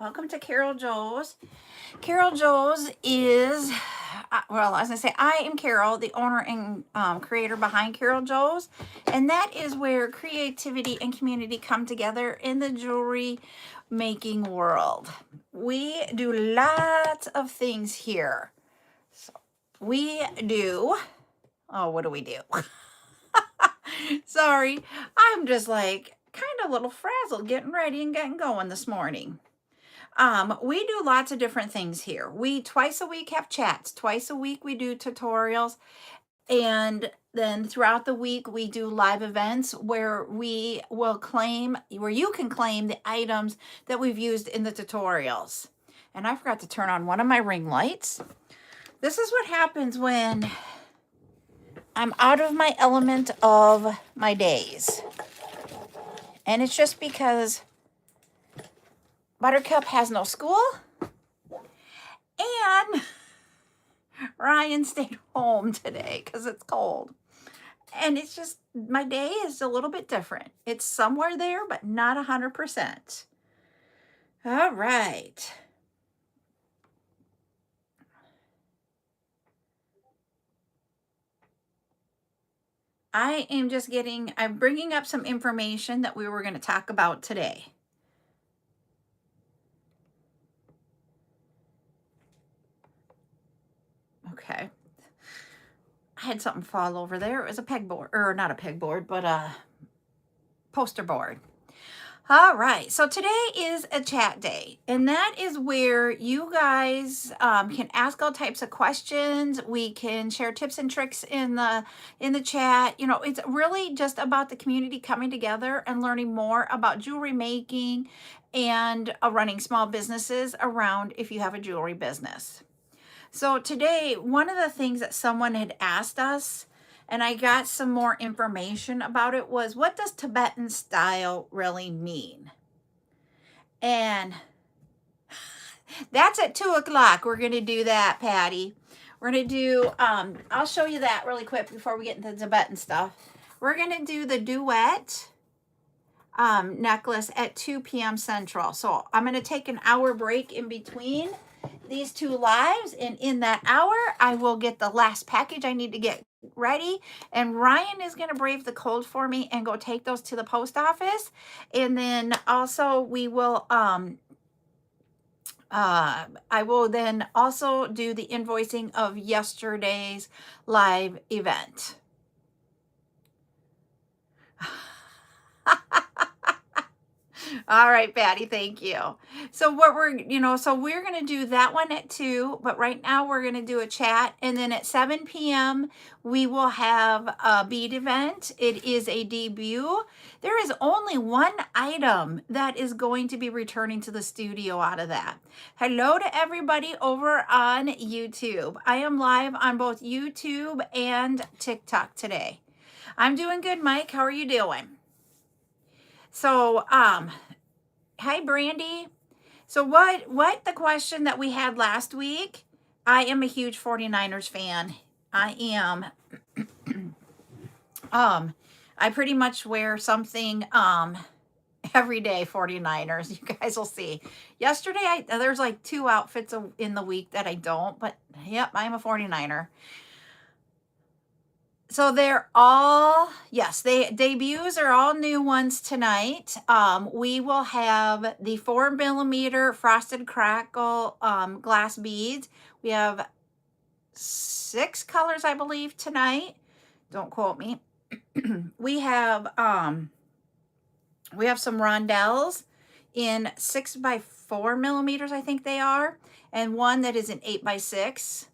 Welcome to CarolJo's. CarolJo's is, well, as I say, I am Carol, the owner and creator behind CarolJo's, and that is where creativity and community come together in the jewelry making world. We do lots of things here. So we do, oh, what do we do? Sorry, I'm just like kind of a little frazzled getting ready and getting going this morning. We do lots of different things here. We twice a week have chats. Twice a week we do tutorials. And then throughout the week we do live events where we will claim, where you can claim the items that we've used in the tutorials. And I forgot to turn on one of my ring lights. This is what happens when I'm out of my element of my days. And it's just because Buttercup has no school, and Ryan stayed home today because it's cold. And it's just, my day is a little bit different. It's somewhere there, but not 100%. All right. I'm bringing up some information that we were going to talk about today. Okay. I had something fall over there. It was a pegboard, or not a pegboard, but a poster board. All right, so today is a chat day, and that is where you guys can ask all types of questions. We can share tips and tricks in the chat. You know, it's really just about the community coming together and learning more about jewelry making and running small businesses around if you have a jewelry business. So today, one of the things that someone had asked us, and I got some more information about it, was what does Tibetan style really mean? And that's at 2 o'clock. We're going to do that, Patty. We're going to do, I'll show you that really quick before we get into the Tibetan stuff. We're going to do the duet necklace at 2 p.m. Central. So I'm going to take an hour break in between these two lives, and in that hour I will get the last package I need to get ready, and Ryan is going to brave the cold for me and go take those to the post office. And then also we will I will then also do the invoicing of yesterday's live event. All right, Patty, thank you. So what we're going to do that one at 2, but right now we're going to do a chat. And then at 7 p.m., we will have a bead event. It is a debut. There is only one item that is going to be returning to the studio out of that. Hello to everybody over on YouTube. I am live on both YouTube and TikTok today. I'm doing good, Mike. How are you doing? So, hi, Brandy. So what the question that we had last week, I am a huge 49ers fan. I am. I pretty much wear something, every day, 49ers. You guys will see. Yesterday, there's like 2 outfits in the week that I don't, but yep, I'm a 49er. So they're all, yes, debuts are all new ones tonight. We will have the 4mm frosted crackle glass beads. We have 6 colors, I believe, tonight. Don't quote me. We have some rondelles in 6x4mm, I think they are, and one that is an 8x6.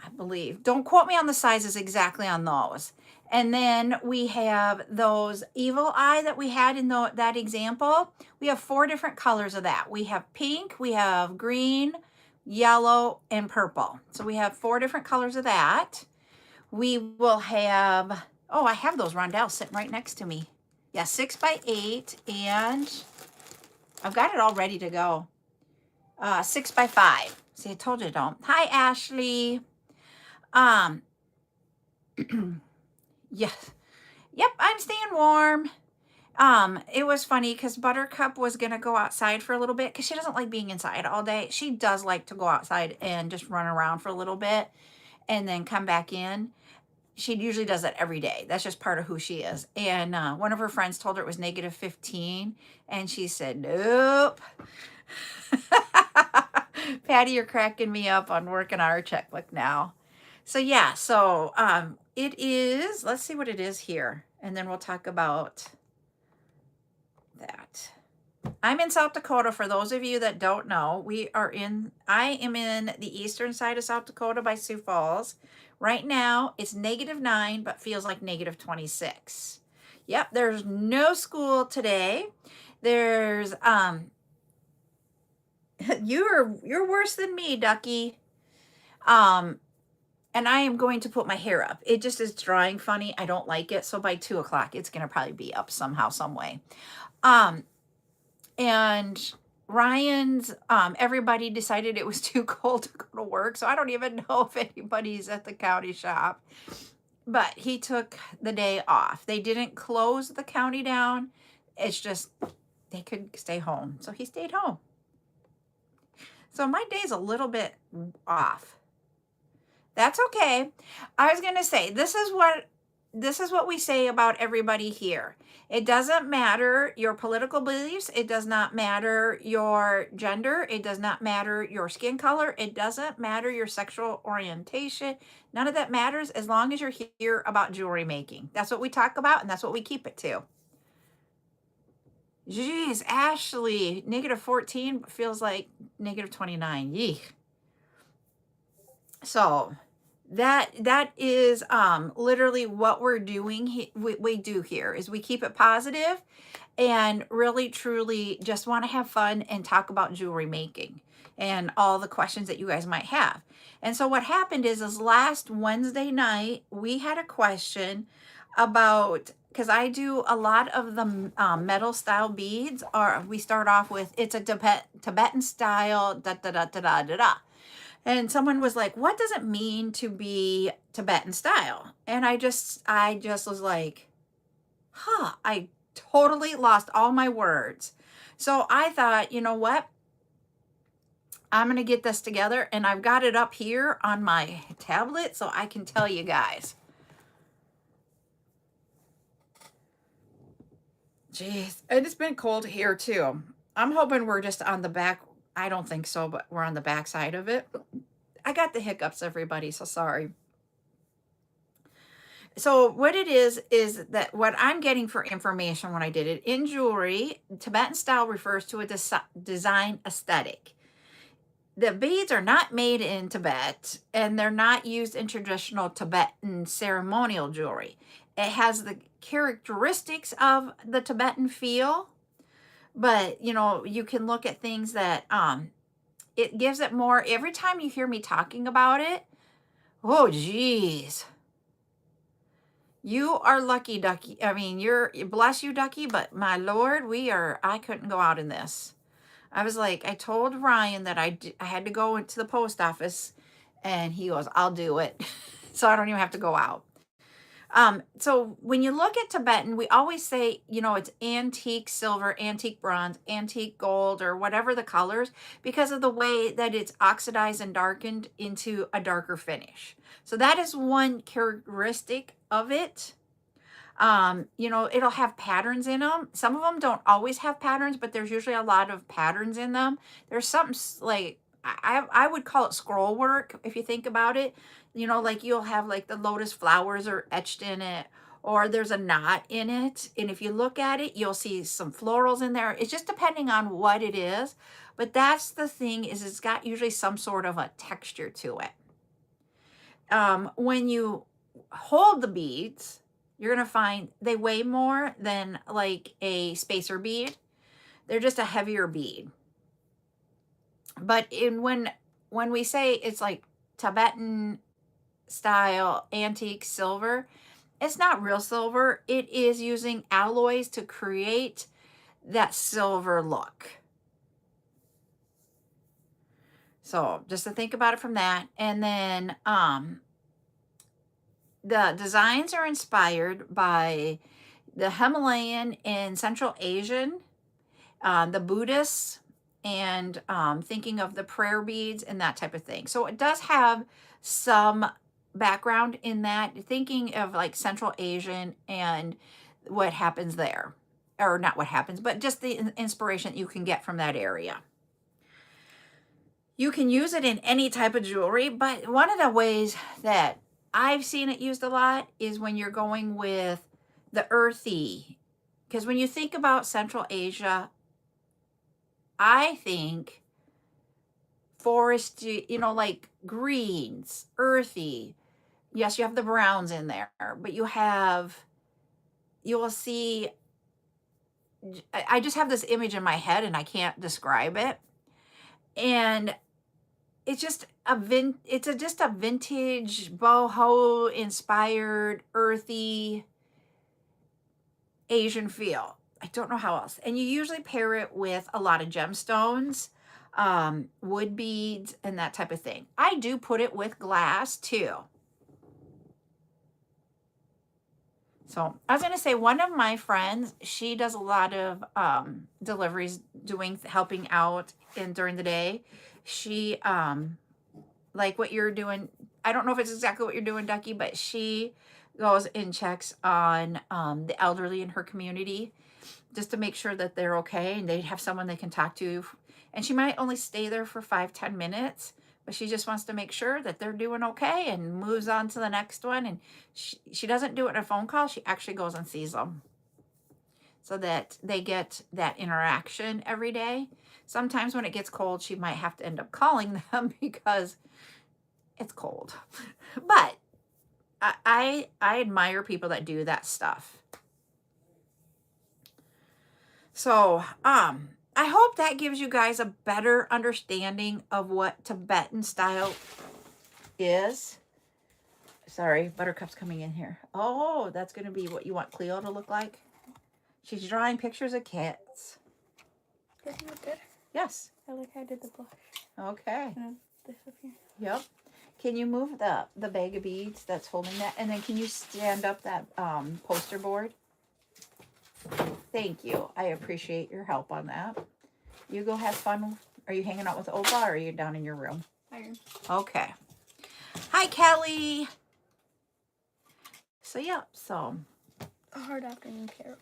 I believe. Don't quote me on the sizes exactly on those. And then we have those evil eye that we had in that example. We have 4 different colors of that. We have pink, we have green, yellow, and purple. So we have 4 different colors of that. We will have, oh, I have those rondelles sitting right next to me. Yeah, 6x8, and I've got it all ready to go. 6x5. See, I told you don't. Hi, Ashley. Yes. Yep, I'm staying warm. It was funny because Buttercup was gonna go outside for a little bit because she doesn't like being inside all day. She does like to go outside and just run around for a little bit and then come back in. She usually does that every day. That's just part of who she is. And one of her friends told her it was -15, and she said, nope. Patty, you're cracking me up on working on our checkbook now. So yeah, so it is, let's see what it is here. And then we'll talk about that. I'm in South Dakota. For those of you that don't know, I am in the eastern side of South Dakota by Sioux Falls. Right now, it's -9, but feels like -26. Yep, there's no school today. There's, you're worse than me, Ducky. And I am going to put my hair up. It just is drying funny. I don't like it. So by 2 o'clock, it's going to probably be up somehow, some way. And Ryan's, everybody decided it was too cold to go to work. So I don't even know if anybody's at the county shop. But he took the day off. They didn't close the county down. It's just they could stay home. So he stayed home. So my day's a little bit off. That's okay. I was going to say, this is what we say about everybody here. It doesn't matter your political beliefs. It does not matter your gender. It does not matter your skin color. It doesn't matter your sexual orientation. None of that matters as long as you're here about jewelry making. That's what we talk about, and that's what we keep it to. Geez, Ashley, -14 feels like -29. Yeek. So that is literally what we're doing. We do here is we keep it positive and really truly just want to have fun and talk about jewelry making and all the questions that you guys might have. And so what happened is last Wednesday night we had a question about, because I do a lot of the metal style beads, or we start off with it's a Tibetan style da da da da da da da. And someone was like, what does it mean to be Tibetan style? And I just was like, I totally lost all my words. So I thought, you know what? I'm going to get this together, and I've got it up here on my tablet so I can tell you guys. Jeez, and it's been cold here too. I'm hoping we're just on the back. I don't think so, but we're on the back side of it. I got the hiccups, everybody, so sorry. So what it is that what I'm getting for information when I did it, in jewelry, Tibetan style refers to a design aesthetic. The beads are not made in Tibet, and they're not used in traditional Tibetan ceremonial jewelry. It has the characteristics of the Tibetan feel, but you know, you can look at things that it gives it more. Every time you hear me talking about it, oh geez, you are lucky, Ducky. I mean, bless you, Ducky, but my Lord, I couldn't go out in this. I was like, I told Ryan that I had to go into the post office, and he goes, I'll do it. So I don't even have to go out. So when you look at Tibetan, we always say, you know, it's antique silver, antique bronze, antique gold, or whatever the colors, because of the way that it's oxidized and darkened into a darker finish. So that is one characteristic of it. You know, it'll have patterns in them. Some of them don't always have patterns, but there's usually a lot of patterns in them. There's something like, I would call it scroll work if you think about it. You know, like you'll have like the lotus flowers are etched in it, or there's a knot in it. And if you look at it, you'll see some florals in there. It's just depending on what it is. But that's the thing, is it's got usually some sort of a texture to it. When you hold the beads, you're going to find they weigh more than like a spacer bead. They're just a heavier bead. But when we say it's like Tibetan style antique silver, it's not real silver. It is using alloys to create that silver look. So just to think about it from that. And then the designs are inspired by the Himalayan and Central Asian, the Buddhists, and thinking of the prayer beads and that type of thing. So it does have some background in that, thinking of like Central Asian and what happens there. Or not what happens, but just the inspiration you can get from that area. You can use it in any type of jewelry, but one of the ways that I've seen it used a lot is when you're going with the earthy. Because when you think about Central Asia, I think foresty, like greens, earthy. Yes, you have the browns in there, but you will see, I just have this image in my head and I can't describe it. And it's just just a vintage boho inspired earthy Asian feel. I don't know how else. And you usually pair it with a lot of gemstones, wood beads, and that type of thing. I do put it with glass too. So I was going to say, one of my friends, she does a lot of deliveries, helping out during the day. She, like what you're doing, I don't know if it's exactly what you're doing, Ducky, but she goes and checks on the elderly in her community just to make sure that they're okay and they have someone they can talk to. And she might only stay there for 5-10 minutes, but she just wants to make sure that they're doing okay and moves on to the next one. And she doesn't do it in a phone call. She actually goes and sees them so that they get that interaction every day. Sometimes when it gets cold, she might have to end up calling them because it's cold. But I admire people that do that stuff. So, I hope that gives you guys a better understanding of what Tibetan style is. Sorry, Buttercup's coming in here. Oh, that's going to be what you want Cleo to look like? She's drawing pictures of cats. Doesn't it look good? Yes. I like how I did the blush. Okay. And this up here. Yep. Can you move the bag of beads that's holding that? And then can you stand up that poster board? Thank you. I appreciate your help on that. You go have fun. Are you hanging out with Opa or are you down in your room? My room. Okay. Hi, Kelly. So, yeah. So. A hard afternoon, Carol.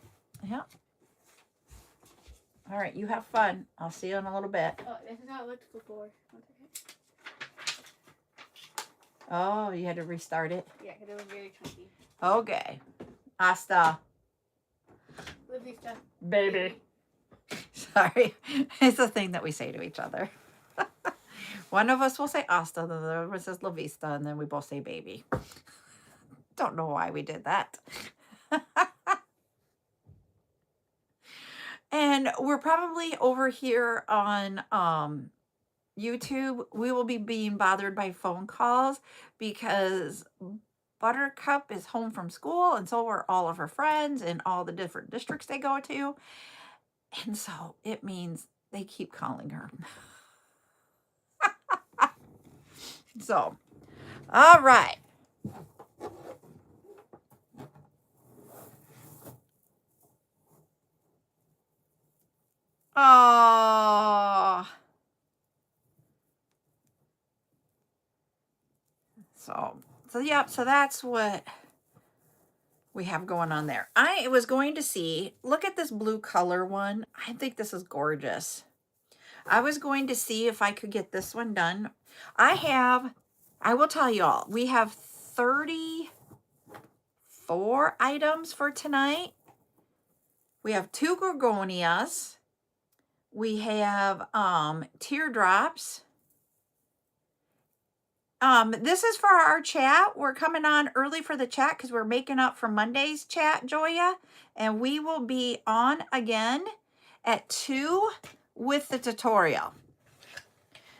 Yeah. All right. You have fun. I'll see you in a little bit. Oh, this is how it looked before. 1 second. Oh, you had to restart it? Yeah, because it was very chunky. Okay. Hasta. La vista. Baby. Sorry. It's a thing that we say to each other. One of us will say hasta, the other one says la vista, and then we both say baby. Don't know why we did that. And we're probably over here on YouTube. We will be being bothered by phone calls because Buttercup is home from school, and so are all of her friends and all the different districts they go to. And so it means they keep calling her. So, all right. Oh. So yeah, so that's what we have going on there. I was going to see, look at this blue color one. I think this is gorgeous. I was going to see if I could get this one done. I will tell you all, we have 34 items for tonight. We have 2 gorgonias. We have teardrops. This is for our chat. We're coming on early for the chat because we're making up for Monday's chat, Joya. And we will be on again at 2 with the tutorial.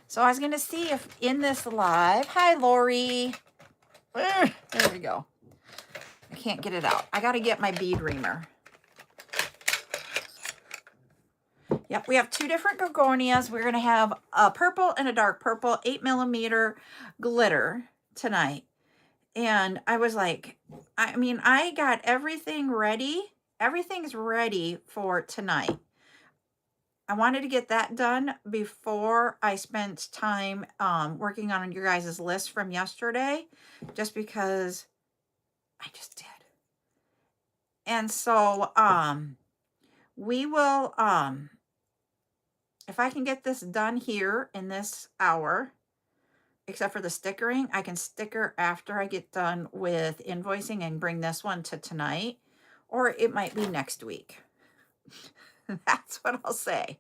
So I was going to see if in this live, hi, Lori. There we go. I can't get it out. I got to get my bead reamer. Yep, we have 2 different gorgonias. We're going to have a purple and a dark purple 8mm glitter tonight. And I was like, I got everything ready everything's ready for tonight. I wanted to get that done before I spent time working on your guys' list from yesterday, just because I just did. And so we will, if I can get this done here in this hour, except for the stickering, I can sticker after I get done with invoicing and bring this one to tonight, or it might be next week. That's what I'll say.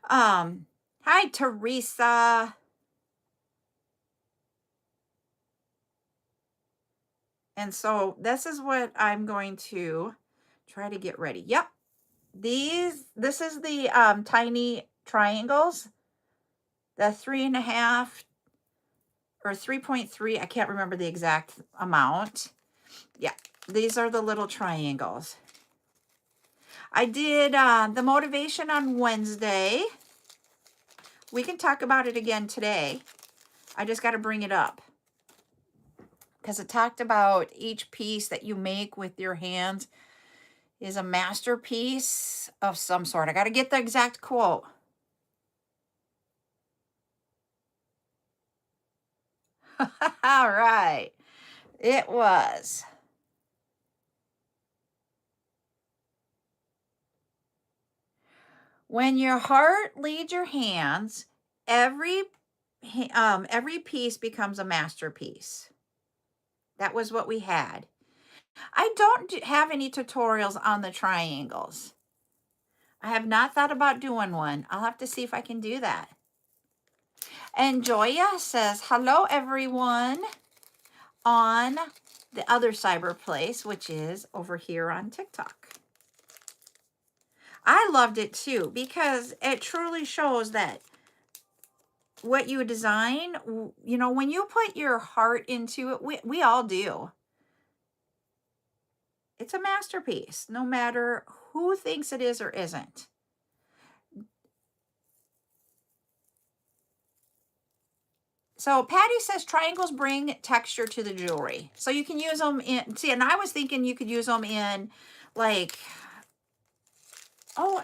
Hi, Teresa. And so this is what I'm going to try to get ready. Yep. This is the tiny triangles, the 3.5 or 3.3. I can't remember the exact amount. Yeah, these are the little triangles. I did the motivation on Wednesday. We can talk about it again today. I just got to bring it up because it talked about each piece that you make with your hands is a masterpiece of some sort. I got to get the exact quote. All right. It was. When your heart leads your hands, every piece becomes a masterpiece. That was what we had. I don't have any tutorials on the triangles. I have not thought about doing one. I'll have to see if I can do that. And Joya says, hello, everyone, on the other cyber place, which is over here on TikTok. I loved it too, because it truly shows that what you design, you know, when you put your heart into it, we all do. It's a masterpiece, no matter who thinks it is or isn't. So Patty says triangles bring texture to the jewelry. So you can use them in, see, and I was thinking you could use them in like, oh,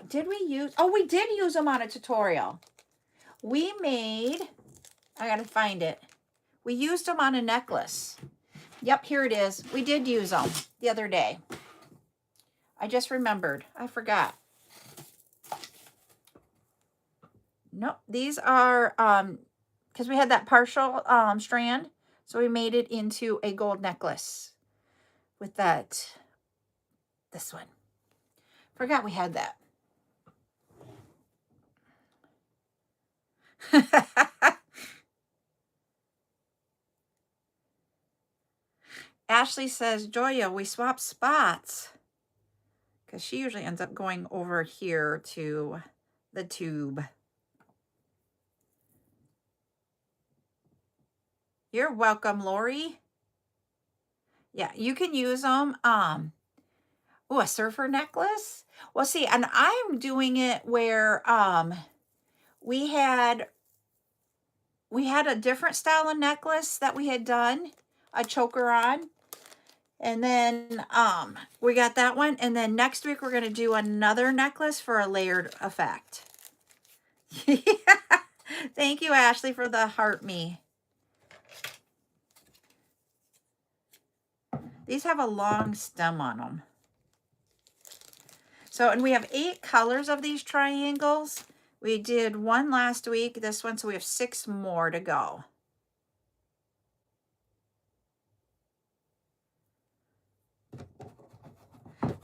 we did use them on a tutorial. We made, I got to find it. We used them on a necklace. Yep, here it is. We did use them the other day. I just remembered. I forgot. Nope, these are, because we had that partial strand, so we made it into a gold necklace with this one. Forgot we had that. Ashley says, Joya, we swapped spots, because she usually ends up going over here to the tube. You're welcome, Lori. Yeah, you can use them. Oh, a surfer necklace? Well, see, and I'm doing it where we had a different style of necklace that we had done a choker on. And then we got that one. And then next week we're going to do another necklace for a layered effect. Thank you, Ashley, for the heart me. These have a long stem on them. So, and we have 8 colors of these triangles. We did one last week, this one, so we have 6 more to go.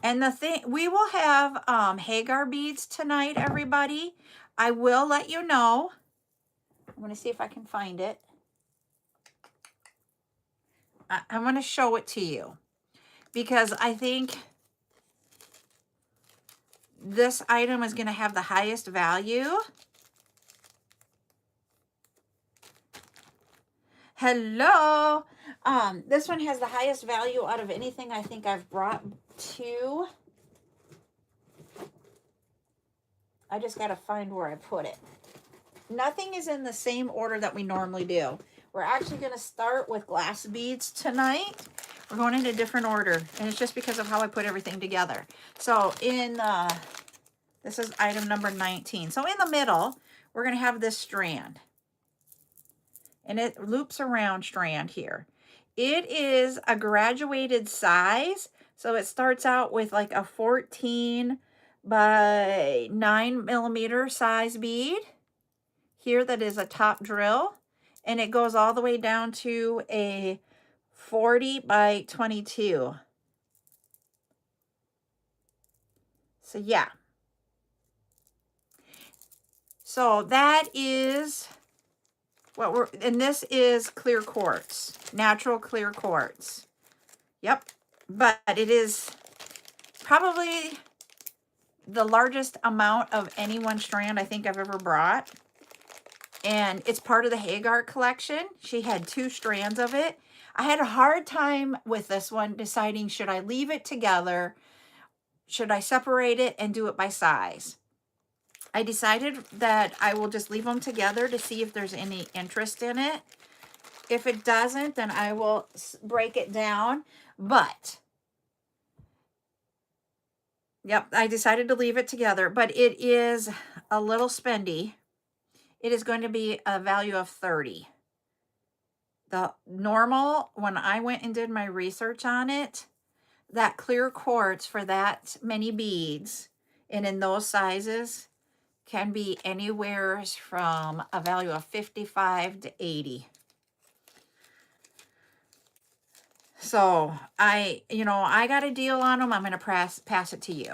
And the thing, we will have Hagar beads tonight, everybody. I will let you know. I'm going to see if I can find it. I'm going to show it to you because I think this item is going to have the highest value. Hello. This one has the highest value out of anything I think I've brought to. I just got to find where I put it. Nothing is in the same order that we normally do. We're actually going to start with glass beads tonight. We're going in a different order, and it's just because of how I put everything together. So in, this is item number 19. So in the middle, we're going to have this strand. And it loops around strand here. It is a graduated size. So it starts out with like a 14 by 9 millimeter size bead. Here that is a top drill. And it goes all the way down to a 40 by 22. So yeah. So that is what we're, and this is clear quartz, natural clear quartz. Yep. But it is probably the largest amount of any one strand I think I've ever brought. And it's part of the Hagar collection. She had 2 strands of it. I had a hard time with this one deciding, should I leave it together? Should I separate it and do it by size? I decided that I will just leave them together to see if there's any interest in it. If it doesn't, then I will break it down. But, yep, I decided to leave it together. But it is a little spendy. It is going to be a value of 30. The normal, when I went and did my research on it, that clear quartz for that many beads and in those sizes can be anywhere from a value of 55 to 80. So I got a deal on them. I'm going to pass it to you.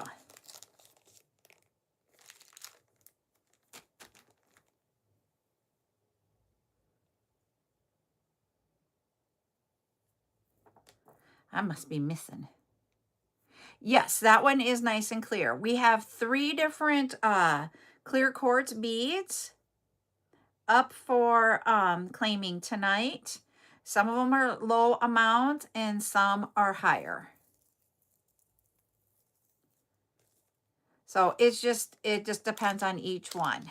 I must be missing. Yes, that one is nice and clear. We have 3 different clear quartz beads up for claiming tonight. Some of them are low amount and some are higher. So it just depends on each one.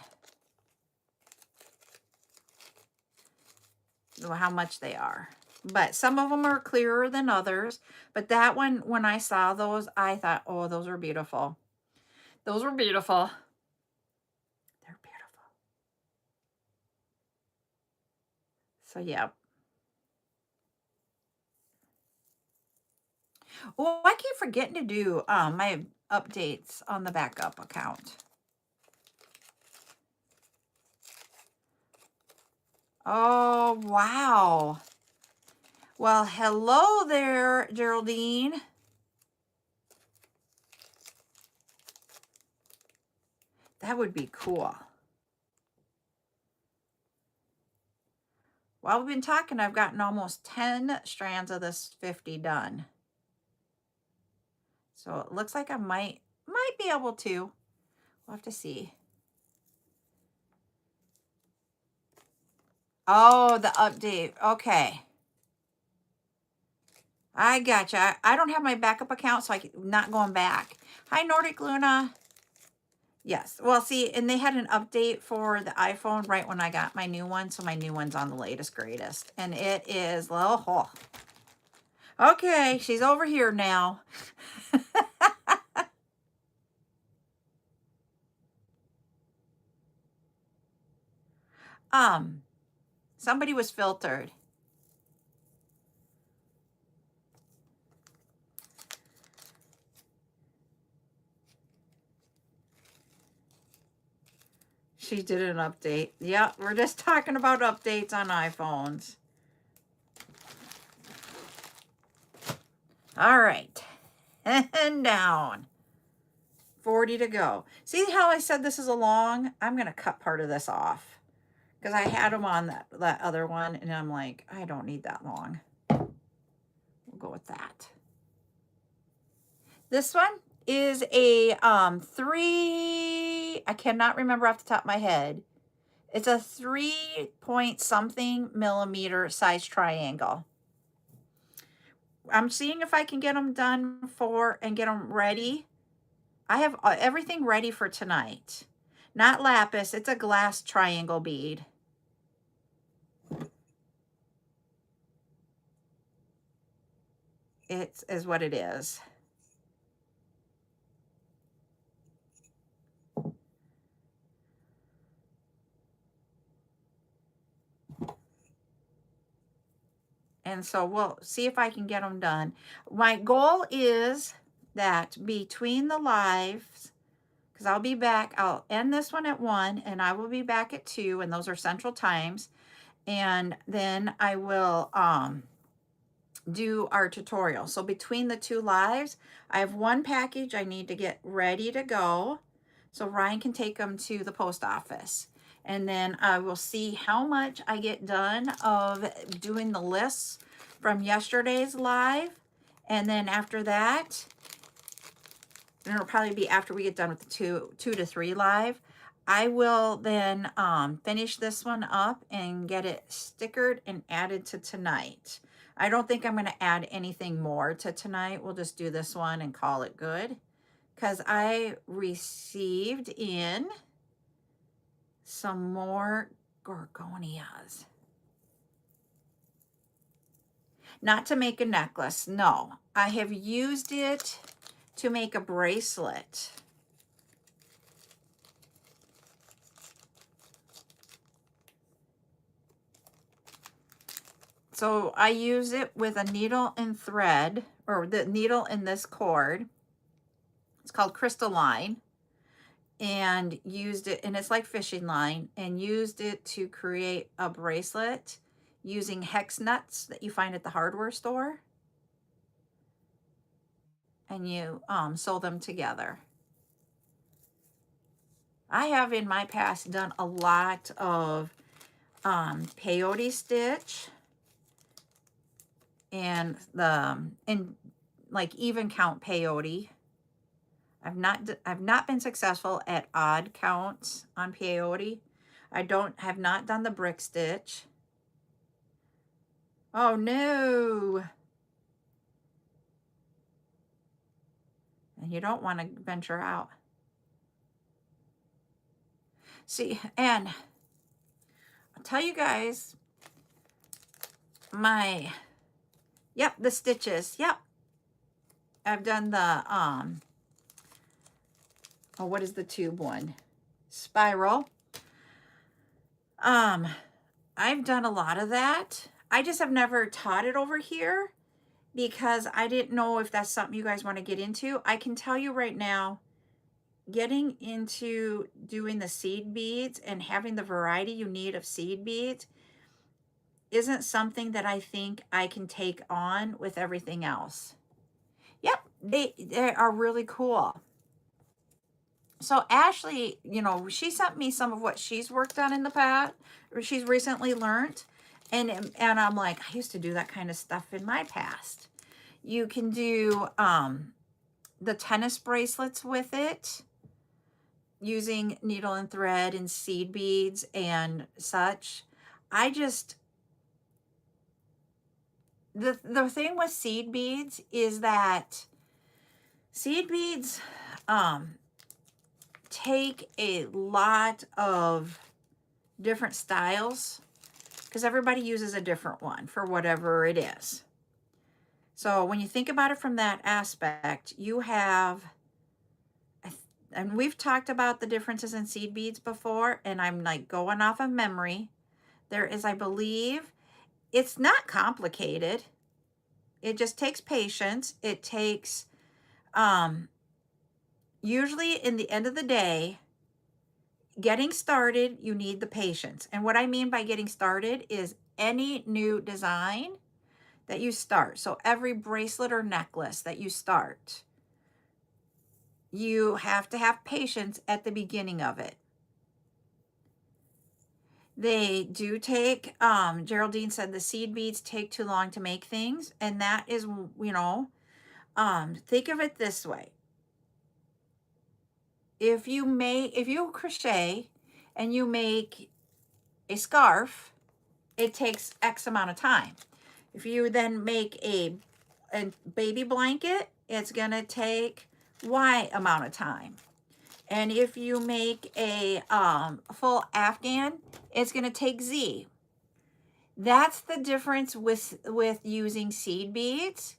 How much they are. But some of them are clearer than others. But that one, when I saw those, I thought, oh, those are beautiful. Those were beautiful. They're beautiful. So, yeah. Oh, I keep forgetting to do my updates on the backup account. Oh, wow. Well, hello there, Geraldine. That would be cool. While we've been talking, I've gotten almost 10 strands of this 50 done. So it looks like I might be able to. We'll have to see. Oh, the update. Okay. I gotcha. I don't have my backup account, so I'm not going back. Hi, Nordic Luna. Yes. Well, see, and they had an update for the iPhone right when I got my new one, so my new one's on the latest, greatest. And it is, oh. Okay, she's over here now. Somebody was filtered. She did an update. Yeah, we're just talking about updates on iPhones. All right. And down. 40 to go. See how I said this is a long? I'm going to cut part of this off. Because I had them on that other one. And I'm like, I don't need that long. We'll go with that. This one is a 3, I cannot remember off the top of my head. It's a 3 point something millimeter size triangle. I'm seeing if I can get them done and get them ready. I have everything ready for tonight. Not lapis, it's a glass triangle bead. It is what it is. And so we'll see if I can get them done. My goal is that between the lives, because I'll be back, I'll end this one at 1 and I will be back at 2, and those are central times. And then I will do our tutorial. So between the 2 lives, I have 1 package I need to get ready to go so Ryan can take them to the post office. And then I will see how much I get done of doing the lists from yesterday's live. And then after that, and it'll probably be after we get done with the 2 to 3 live, I will then finish this one up and get it stickered and added to tonight. I don't think I'm going to add anything more to tonight. We'll just do this one and call it good, because I received in some more gorgonias. Not to make a necklace, no. I have used it to make a bracelet. So I use it with a needle and thread, or the needle in this cord. It's called crystalline, and used it, and it's like fishing line, and used it to create a bracelet using hex nuts that you find at the hardware store. And you sew them together. I have in my past done a lot of peyote stitch and like even count peyote. I've not been successful at odd counts on peyote. Have not done the brick stitch. Oh no. And you don't want to venture out. See, and I'll tell you guys, yep, the stitches, yep. I've done the, oh, what is the tube one? Spiral. I've done a lot of that. I just have never taught it over here because I didn't know if that's something you guys want to get into. I can tell you right now, getting into doing the seed beads and having the variety you need of seed beads isn't something that I think I can take on with everything else. Yep, they are really cool. So Ashley, you know, she sent me some of what she's worked on in the past, or she's recently learned. And I'm like, I used to do that kind of stuff in my past. You can do the tennis bracelets with it using needle and thread and seed beads and such. The thing with seed beads is that seed beads take a lot of different styles because everybody uses a different one for whatever it is. So when you think about it from that aspect, you have, and we've talked about the differences in seed beads before, and I'm like going off of memory. There is, I believe, it's not complicated. It just takes patience. It takes, usually in the end of the day, getting started, you need the patience. And what I mean by getting started is any new design that you start. So every bracelet or necklace that you start, you have to have patience at the beginning of it. They do take, Geraldine said the seed beads take too long to make things. And that is, you know, think of it this way. If you crochet and you make a scarf, it takes X amount of time. If you then make a baby blanket, it's going to take Y amount of time. And if you make a full Afghan, it's going to take Z. That's the difference with using seed beads.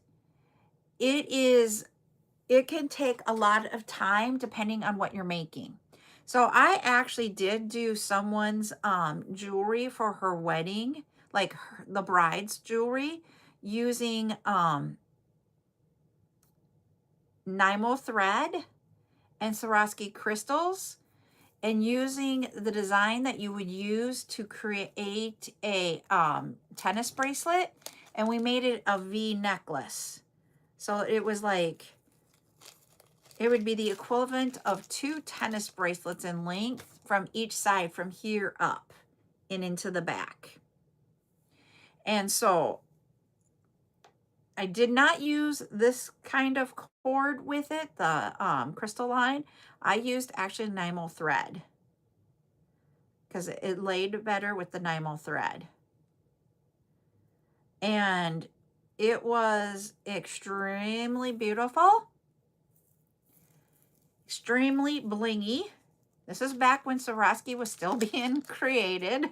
it can take a lot of time depending on what you're making. So I actually did do someone's jewelry for her wedding, like the bride's jewelry, using Nymo thread and Swarovski crystals, and using the design that you would use to create a tennis bracelet, and we made it a V necklace. So it was like, it would be the equivalent of 2 tennis bracelets in length from each side, from here up and into the back. And so I did not use this kind of cord with it, the crystalline. I used actually Nymo thread because it laid better with the Nymo thread. And it was extremely beautiful, extremely blingy. This is back when Swarovski was still being created.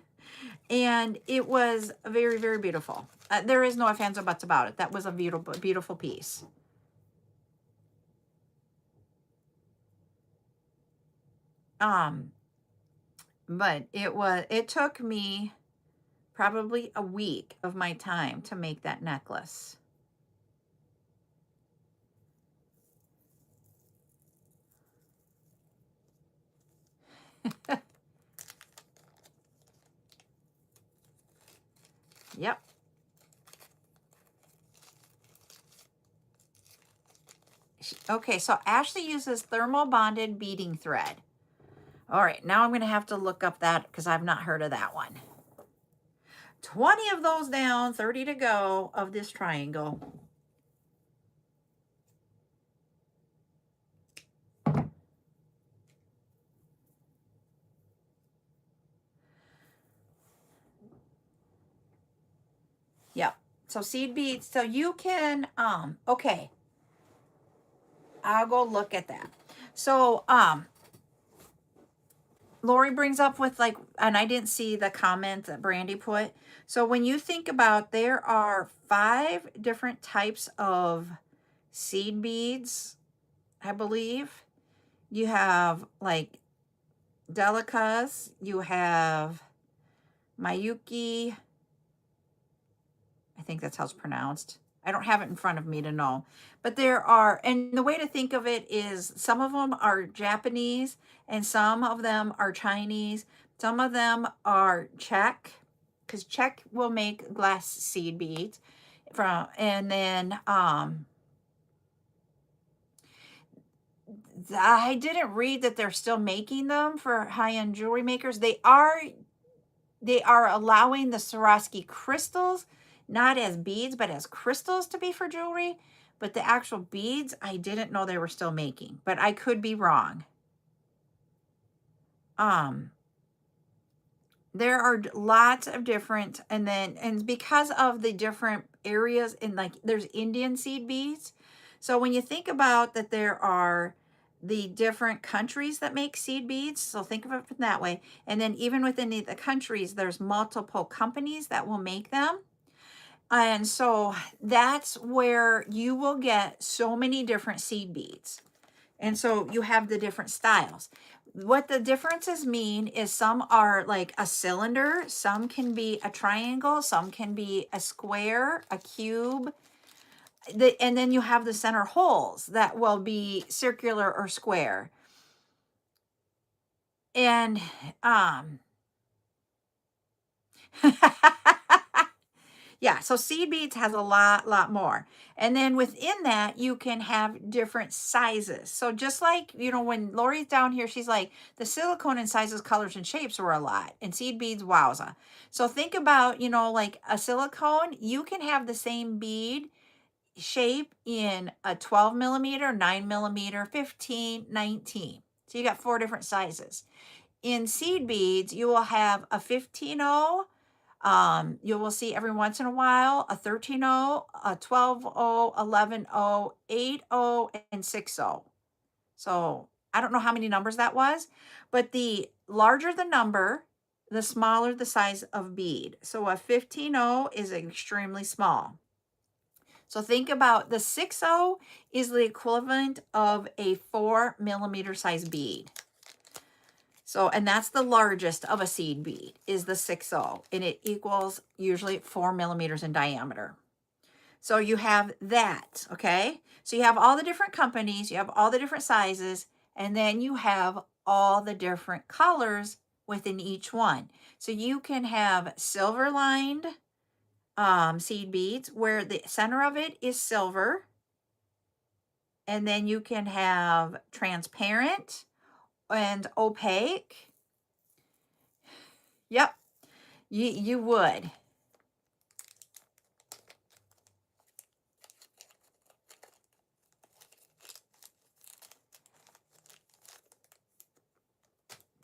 And it was very, very beautiful. There is no ifs, ands, or buts about it. That was a beautiful, beautiful piece. But it took me probably a week of my time to make that necklace. Yep. Okay, so Ashley uses thermal bonded beading thread. All right, now I'm going to have to look up that because I've not heard of that one. 20 of those down, 30 to go of this triangle. Yep. So seed beads. So you can, okay. I'll go look at that. So, Lori brings up with like, and I didn't see the comment that Brandy put. So when you think about, there are 5 different types of seed beads, I believe. You have like Delicas, you have Mayuki, I think that's how it's pronounced. I don't have it in front of me to know. But there are, and the way to think of it is some of them are Japanese and some of them are Chinese. Some of them are Czech, because Czech will make glass seed beads from, and then I didn't read that they're still making them for high-end jewelry makers. They are allowing the Swarovski crystals, not as beads, but as crystals to be for jewelry. But the actual beads, I didn't know they were still making, but I could be wrong. There are lots of different, and because of the different areas, in like there's Indian seed beads. So when you think about that, there are the different countries that make seed beads. So think of it from that way. And then even within the countries, there's multiple companies that will make them. And so that's where you will get so many different seed beads. And so you have the different styles. What the differences mean is some are like a cylinder, some can be a triangle, some can be a square, a cube. And then you have the center holes that will be circular or square. And yeah, so seed beads has a lot more. And then within that, you can have different sizes. So just like, when Lori's down here, she's like, the silicone in sizes, colors, and shapes were a lot. And seed beads, wowza. So think about, like a silicone, you can have the same bead shape in a 12 millimeter, 9 millimeter, 15, 19. So you got 4 different sizes. In seed beads, you will have a 15-0. You will see every once in a while a 13-0, a 12-0, 11-0, 8-0, and 6-0. So I don't know how many numbers that was, but the larger the number, the smaller the size of bead. So a 15-0 is extremely small. So think about the 6.0 is the equivalent of a 4 millimeter size bead. So, and that's the largest of a seed bead is the 6.0, and it equals usually 4 millimeters in diameter. So you have that, okay? So you have all the different companies, you have all the different sizes, and then you have all the different colors within each one. So you can have silver lined seed beads where the center of it is silver. And then you can have transparent and opaque. Yep, you would.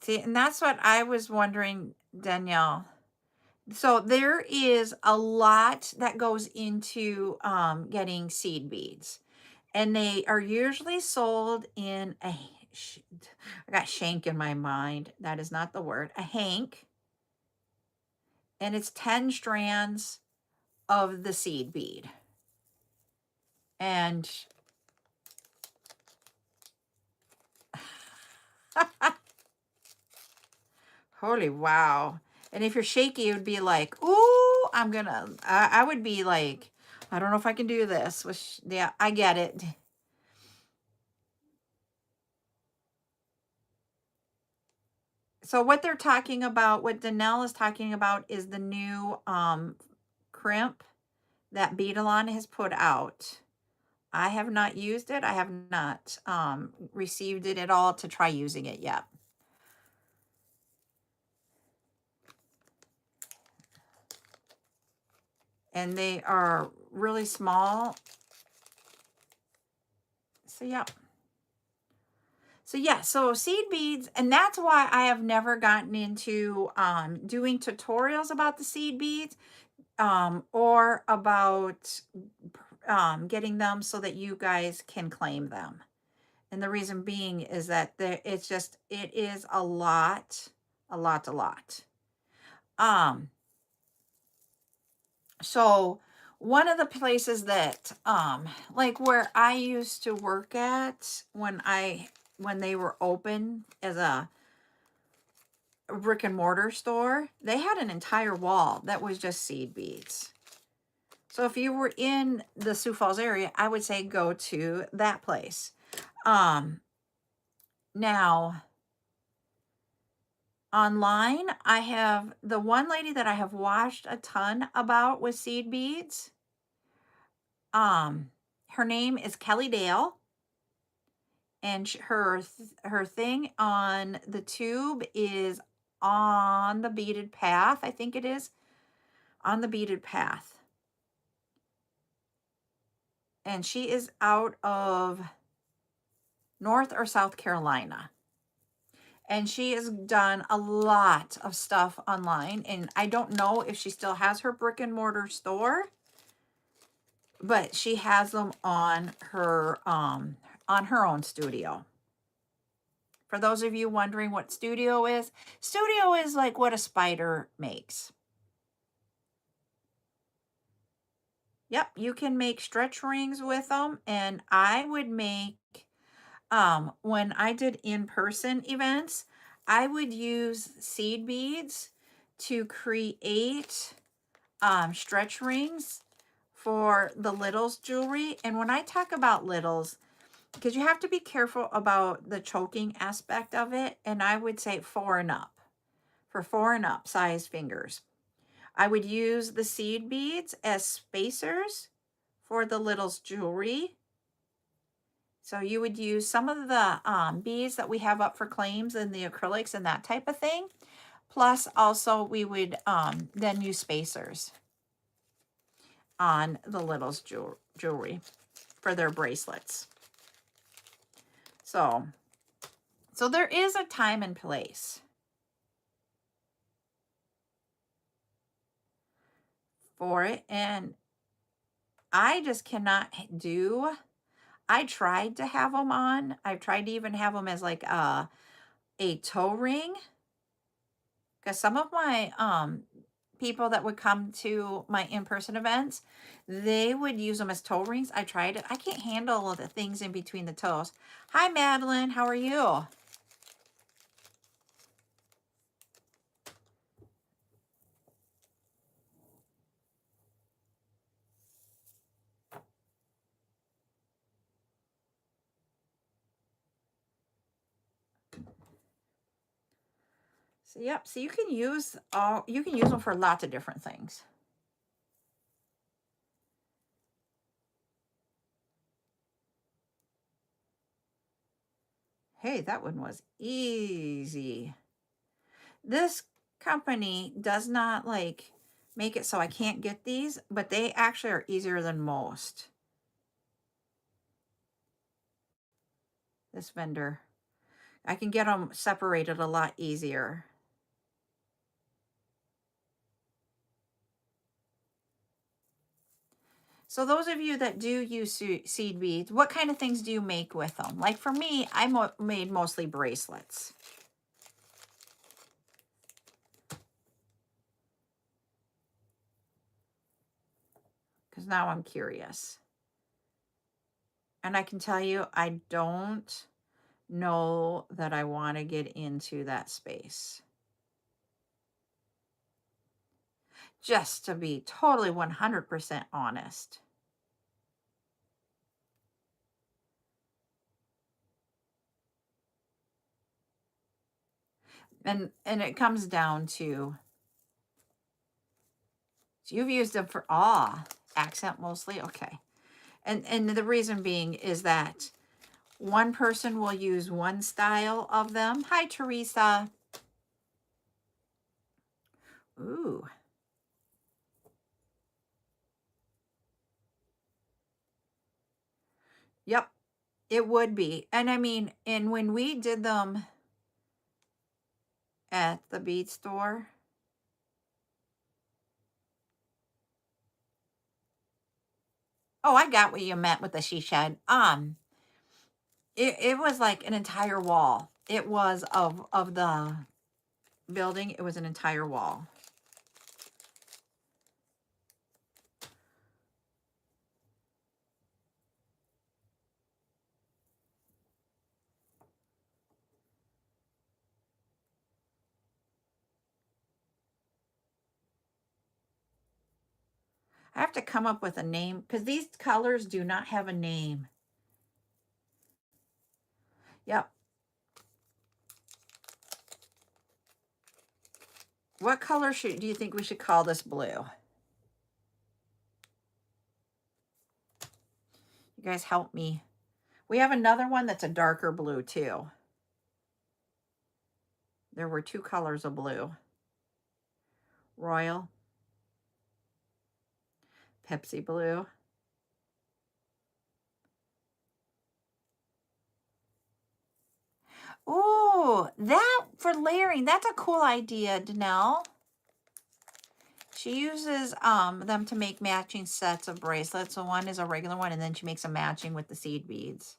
See, and that's what I was wondering, Danielle. So there is a lot that goes into getting seed beads. And they are usually sold in a, I got shank in my mind. That is not the word. A hank. And it's 10 strands of the seed bead. And holy wow. And if you're shaky, it would be like, ooh, I would be like, I don't know if I can do this. Yeah, I get it. So what they're talking about, what Danelle is talking about is the new crimp that Beadalon has put out. I have not used it. I have not received it at all to try using it yet. And they are really small. So yeah. So yeah, so seed beads, and that's why I have never gotten into doing tutorials about the seed beads or about getting them so that you guys can claim them. And the reason being is that it is a lot. So one of the places that like where I used to work at when they were open as a brick and mortar store, they had an entire wall that was just seed beads. So if you were in the Sioux Falls area, I would say go to that place. Now online, I have the one lady that I have watched a ton about with seed beads. Her name is Kelly Dale, and her thing on the tube is on the beaded path. I think it is on the beaded path. And she is out of North or South Carolina. And she has done a lot of stuff online. And I don't know if she still has her brick and mortar store, but she has them on her own studio. For those of you wondering what studio is like what a spider makes. Yep, you can make stretch rings with them. And I would make, when I did in-person events, I would use seed beads to create stretch rings for the littles jewelry. And when I talk about littles, because you have to be careful about the choking aspect of it, and I would say 4 and up, for 4 and up size fingers. I would use the seed beads as spacers for the littles jewelry. So you would use some of the beads that we have up for claims and the acrylics and that type of thing. Plus also we would then use spacers on the littles jewelry for their bracelets. So there is a time and place for it. And I just cannot do, I tried to have them on. I've tried to even have them as like a toe ring. Because some of my people that would come to my in-person events, they would use them as toe rings. I tried it. I can't handle the things in between the toes. Hi, Madeline. How are you? So, yep. So you can use them for lots of different things. Hey, that one was easy. This company does not like make it so I can't get these, but they actually are easier than most. This vendor, I can get them separated a lot easier. So those of you that do use seed beads, what kind of things do you make with them? Like for me, I made mostly bracelets. Because now I'm curious. And I can tell you, I don't know that I want to get into that space. Just to be totally 100% honest. And it comes down to, so you've used them for accent mostly, okay. And the reason being is that one person will use one style of them. Hi, Teresa. Ooh. Yep, it would be. And I mean, and when we did them at the bead store, oh, I got what you meant with the she shed. It was like an entire wall. It was of the building. It was an entire wall. I have to come up with a name because these colors do not have a name. Yep. What color do you think we should call this blue? You guys help me. We have another one that's a darker blue too. There were two colors of blue. Royal. Pepsi blue. Ooh, that for layering, that's a cool idea, Danelle. She uses them to make matching sets of bracelets. So one is a regular one, and then she makes a matching with the seed beads.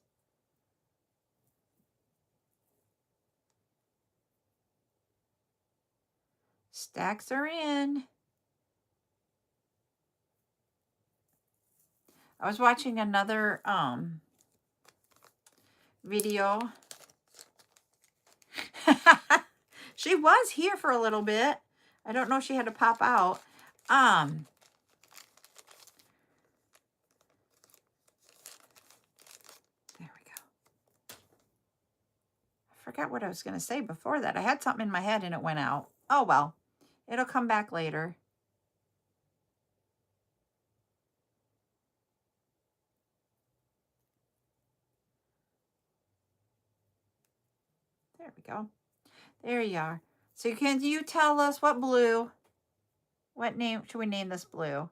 Stacks are in. I was watching another video. She was here for a little bit. I don't know if she had to pop out. There we go. I forgot what I was going to say before that. I had something in my head and it went out. Oh, well. It'll come back later. There we go. There you are. So can you tell us what blue? What name should we name this blue?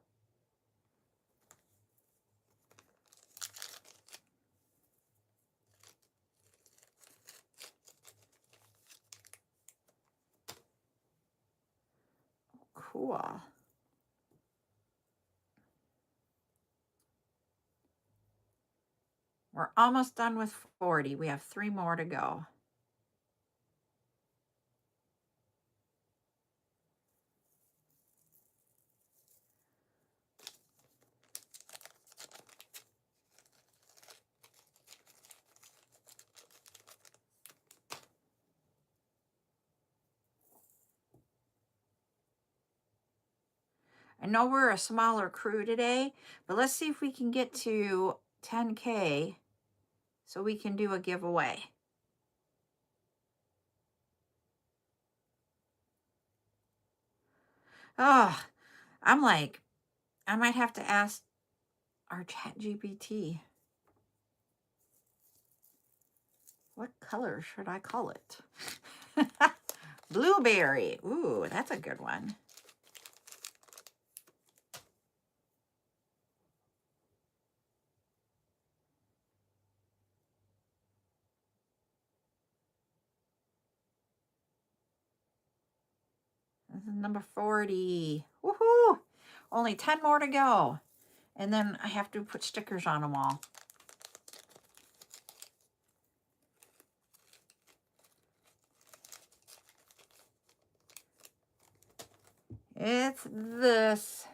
Cool. We're almost done with 40. We have 3 more to go. I know we're a smaller crew today, but let's see if we can get to 10K so we can do a giveaway. Oh, I'm like, I might have to ask our chat GPT. What color should I call it? Blueberry. Ooh, that's a good one. This is number 40. Woohoo! Only 10 more to go. And then I have to put stickers on them all. It's this.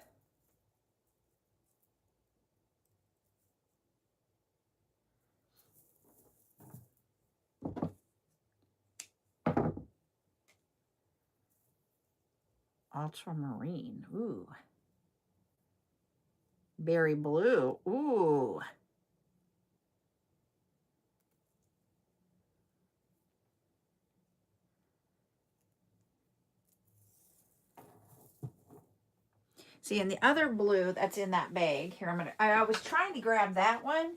Ultramarine. Ooh. Berry blue. Ooh. See, and the other blue that's in that bag here, I was trying to grab that one,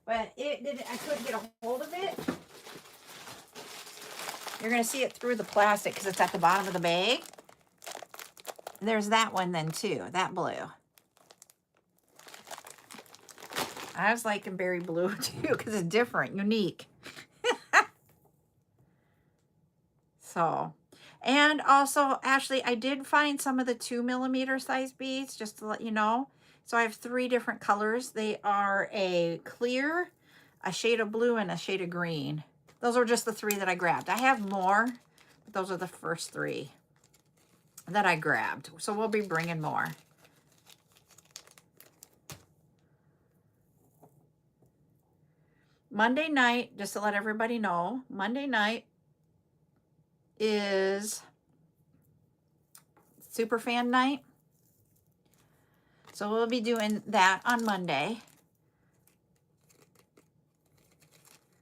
but I couldn't get a hold of it. You're gonna see it through the plastic because it's at the bottom of the bag. There's that one then too, that blue. I was liking berry blue too because it's different, unique. So, and also, Ashley, I did find some of the 2mm size beads, just to let you know. So I have 3 different colors. They are a clear, a shade of blue, and a shade of green. Those are just the 3 that I grabbed. I have more, but those are the first 3 that I grabbed. So we'll be bringing more. Monday night, just to let everybody know, Monday night is Superfan night. So we'll be doing that on Monday.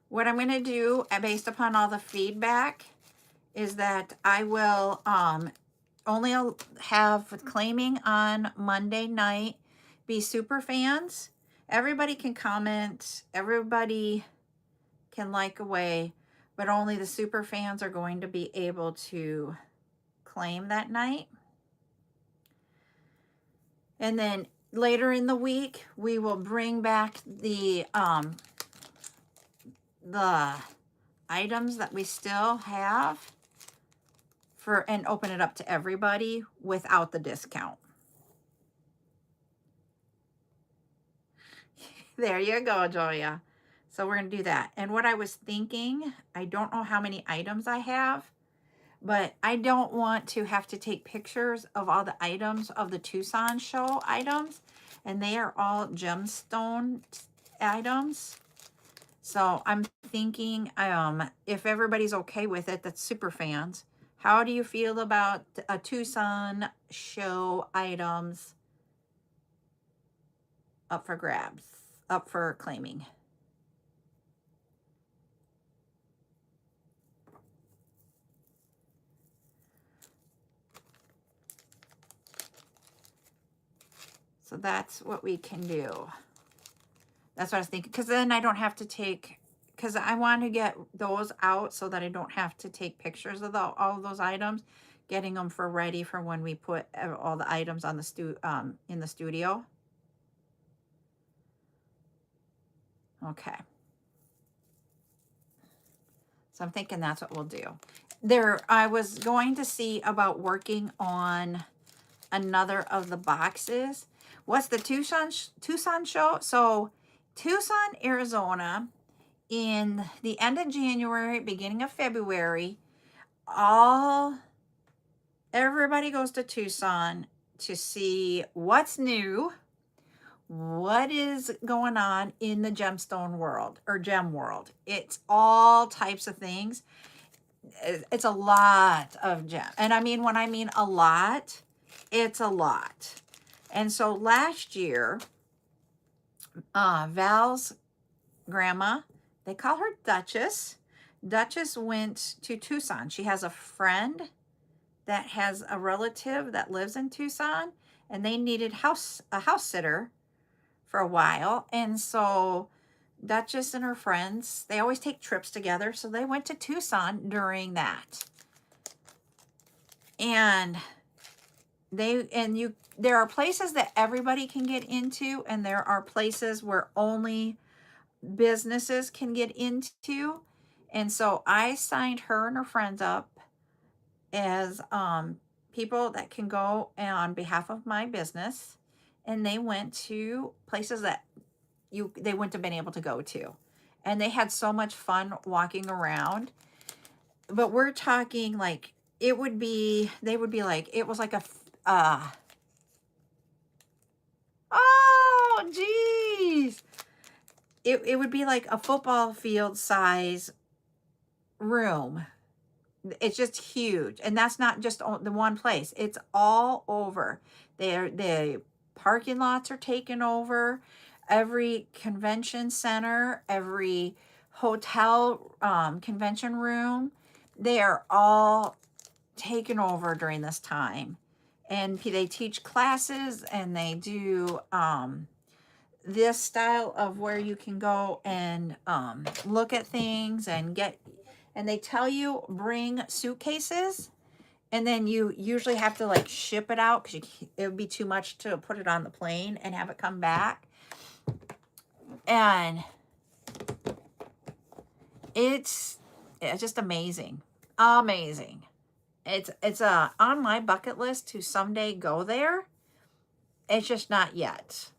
What I'm going to do, based upon all the feedback, is that I will only have claiming on Monday night be super fans. Everybody can comment, everybody can like away, but only the super fans are going to be able to claim that night. And then later in the week, we will bring back the items that we still have and open it up to everybody without the discount. There you go, Joya. So we're going to do that. And what I was thinking, I don't know how many items I have, but I don't want to have to take pictures of all the items of the Tucson show items. And they are all gemstone items. So I'm thinking, if everybody's okay with it, that's super fans. How do you feel about a Tucson show items up for grabs, up for claiming? So that's what we can do. That's what I was thinking. Because then I don't have to take, because I want to get those out so that I don't have to take pictures of all of those items, getting them ready for when we put all the items on the in the studio. Okay. So I'm thinking that's what we'll do. I was going to see about working on another of the boxes. What's the Tucson show? So Tucson, Arizona, in the end of January, beginning of February, everybody goes to Tucson to see what's new, what is going on in the gemstone world or gem world. It's all types of things. It's a lot of gem. And I mean, when I mean a lot, it's a lot. And so last year, Val's grandma, they call her Duchess. Duchess went to Tucson. She has a friend that has a relative that lives in Tucson, and they needed a house sitter for a while. And so Duchess and her friends, they always take trips together, so they went to Tucson during that. And there are places that everybody can get into, and there are places where only businesses can get into. And so I signed her and her friends up as people that can go on behalf of my business, and they went to places that they wouldn't have been able to go to, and they had so much fun walking around. But we're talking like they would be like, it was like oh geez, it would be like a football field size room. It's just huge, and that's not just the one place. It's all over. The parking lots are taken over. Every convention center, every hotel, convention room, they are all taken over during this time. And they teach classes, and they do this style of where you can go and look at things and they tell you bring suitcases, and then you usually have to like ship it out because it would be too much to put it on the plane and have it come back. And it's just amazing. It's on my bucket list to someday go there. It's just not yet,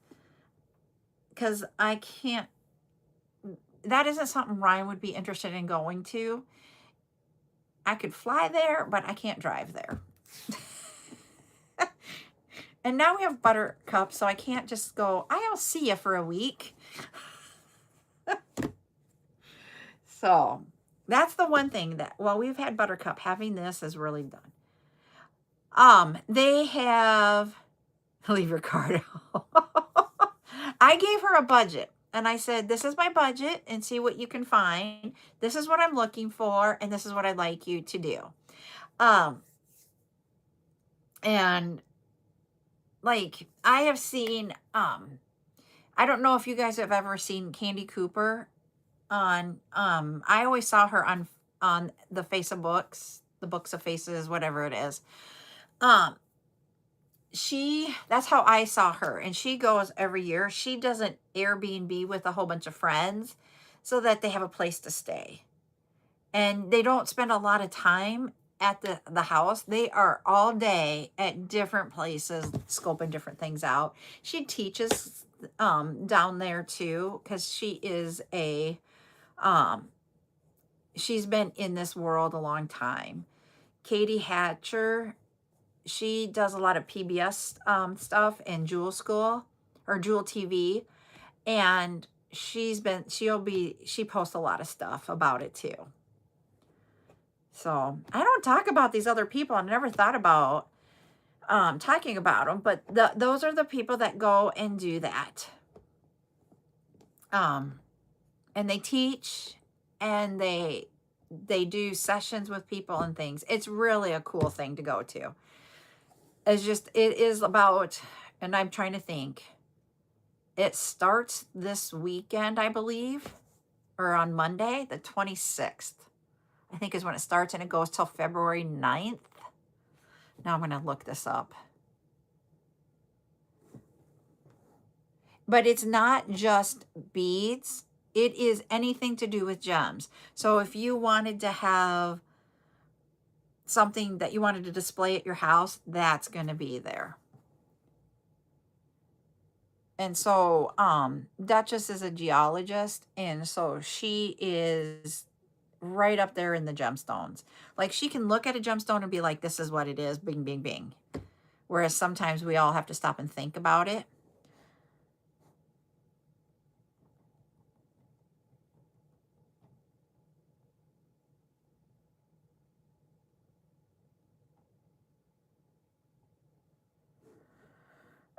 because I can't. That isn't something Ryan would be interested in going to. I could fly there, but I can't drive there. And now we have Buttercup, so I can't just go, I'll see you for a week. So that's the one thing that, well, we've had Buttercup. Having this is really done. They have, leave your card out. I gave her a budget. And I said, this is my budget, and see what you can find. This is what I'm looking for, and this is what I'd like you to do. And like I have seen, I don't know if you guys have ever seen Candy Cooper on, I always saw her on the Face of Books, the Books of Faces, whatever it is. That's how I saw her, and she goes every year. She does an Airbnb with a whole bunch of friends so that they have a place to stay, and they don't spend a lot of time at the house. They are all day at different places scoping different things out. She teaches down there too, because she is she's been in this world a long time. Katie Hatcher, she does a lot of PBS stuff and Jewel School or Jewel TV, and she posts a lot of stuff about it too. So I don't talk about these other people. I never thought about talking about them, but those are the people that go and do that. And they teach, and they do sessions with people and things. It's really a cool thing to go to. It is about, and I'm trying to think, it starts this weekend, I believe, or on Monday, the 26th, I think is when it starts, and it goes till February 9th. Now I'm going to look this up. But it's not just beads. It is anything to do with gems. So if you wanted to have something that you wanted to display at your house, that's going to be there. And so Duchess is a geologist, and so she is right up there in the gemstones. Like, she can look at a gemstone and be like, this is what it is, bing, bing, bing. Whereas sometimes we all have to stop and think about it.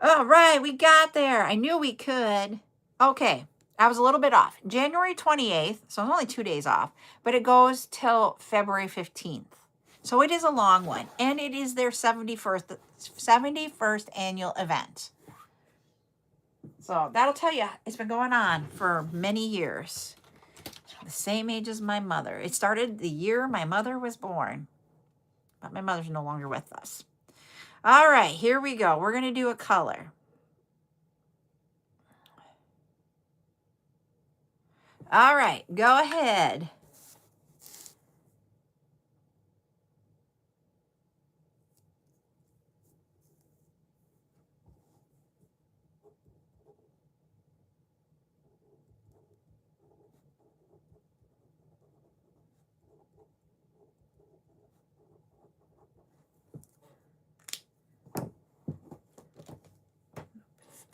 All right, we got there. I knew we could. Okay, I was a little bit off. January 28th, so it's only 2 days off, but it goes till February 15th. So it is a long one, and it is their 71st annual event. So that'll tell you, it's been going on for many years. The same age as my mother. It started the year my mother was born, but my mother's no longer with us. All right, here we go. We're going to do a color. All right, go ahead.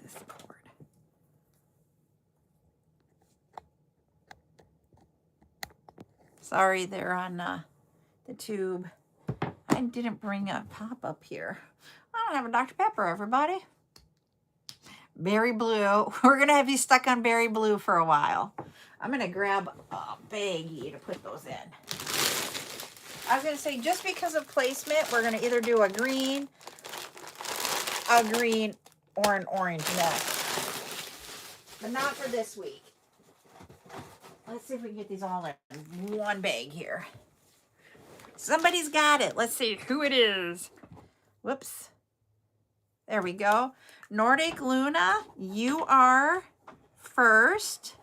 This cord. Sorry, they're on the tube. I didn't bring a pop-up here. I don't have a Dr. Pepper, everybody. Berry blue. We're going to have you stuck on berry blue for a while. I'm going to grab a baggie to put those in. I was going to say, just because of placement, we're going to either do a green, or an orange next. But not for this week. Let's see if we can get these all in one bag here. Somebody's got it. Let's see who it is. Whoops. There we go. Nordic Luna, you are first.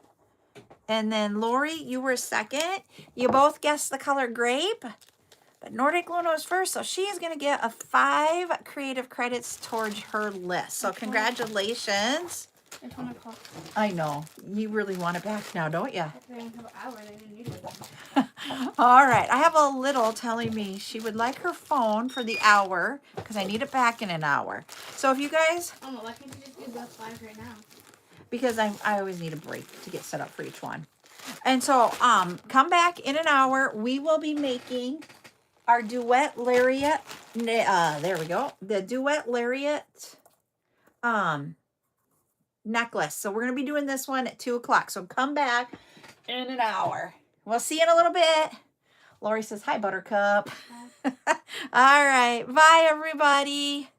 And then Lori, you were second. You both guessed the color grape. But Nordic Luna was first, so she is going to get a 5 creative credits towards her list. So congratulations. It's 1 o'clock. I know. You really want it back now, don't you? I have an hour and I didn't need it. All right. I have a little telling me she would like her phone for the hour because I need it back in an hour. So if you guys... Oh, no, why can't you just do both 5 right now? Because I always need a break to get set up for each one. And so come back in an hour. We will be making our duet lariat. There we go. The duet lariat necklace. So we're going to be doing this one at 2 o'clock. So come back in an hour. We'll see you in a little bit. Lori says, hi, Buttercup. All right. Bye, everybody.